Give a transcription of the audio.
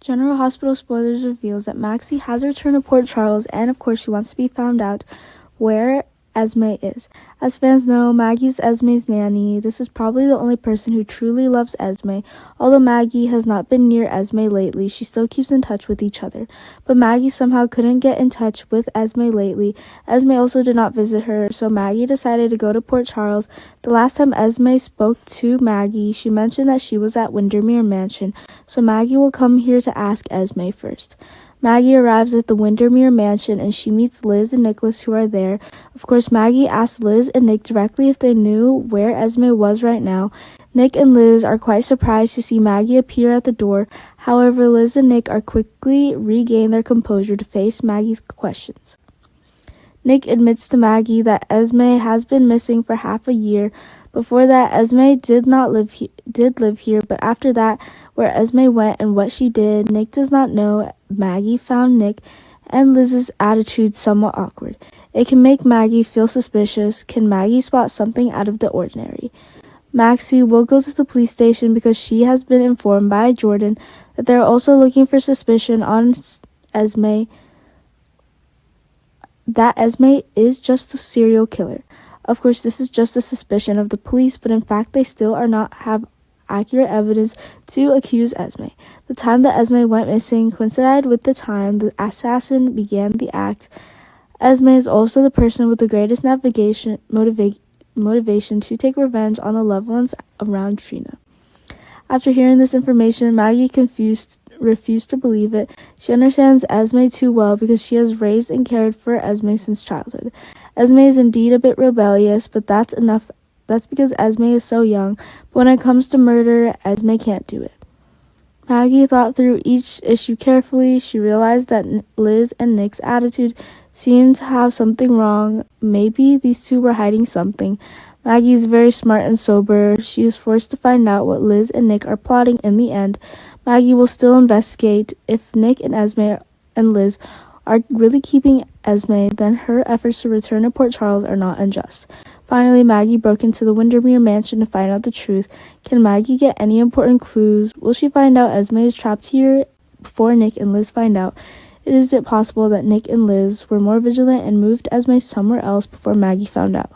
General Hospital Spoilers reveals that Maxie has returned to Port Charles, and of course she wants to be found out where Esme is. As fans know, Maggie's Esme's nanny. This is probably the only person who truly loves Esme. Although Maggie has not been near Esme lately, she still keeps in touch with each other. But Maggie somehow couldn't get in touch with Esme lately. Esme also did not visit her, so Maggie decided to go to Port Charles. The last time Esme spoke to Maggie, she mentioned that she was at Wyndemere Mansion, so Maggie will come here to ask Esme first. Maggie arrives at the Wyndemere Mansion and she meets Liz and Nicholas, who are there. Of course, Maggie asked Liz and Nick directly if they knew where Esme was right now. Nick and Liz are quite surprised to see Maggie appear at the door. However, Liz and Nick are quickly regain their composure to face Maggie's questions. Nick admits to Maggie that Esme has been missing for half a year. Before that, Esme did live here, but after that, where Esme went and what she did, Nick does not know. Maggie found Nick and Liz's attitude somewhat awkward. It can make Maggie feel suspicious. Can Maggie spot something out of the ordinary? Maxie will go to the police station because she has been informed by Jordan that they're also looking for suspicion on Esme, that Esme is just a serial killer. Of course, this is just a suspicion of the police, but in fact they still are not have accurate evidence to accuse Esme. The time that Esme went missing coincided with the time the assassin began the act. Esme is also the person with the greatest motivation to take revenge on the loved ones around Trina. After hearing this information, Maggie refused to believe it. She understands Esme too well because she has raised and cared for Esme since childhood. Esme is indeed a bit rebellious, but that's because Esme is so young. But when it comes to murder, Esme can't do it. Maggie thought through each issue carefully. She realized that Liz and Nick's attitude seemed to have something wrong. Maybe these two were hiding something. Maggie is very smart and sober. She is forced to find out what Liz and Nick are plotting in the end. Maggie will still investigate. If Nick and Esme and Liz are really keeping Esme, then her efforts to return to Port Charles are not unjust. Finally, Maggie broke into the Wyndemere Mansion to find out the truth. Can Maggie get any important clues? Will she find out Esme is trapped here before Nick and Liz find out? Is it possible that Nick and Liz were more vigilant and moved Esme somewhere else before Maggie found out?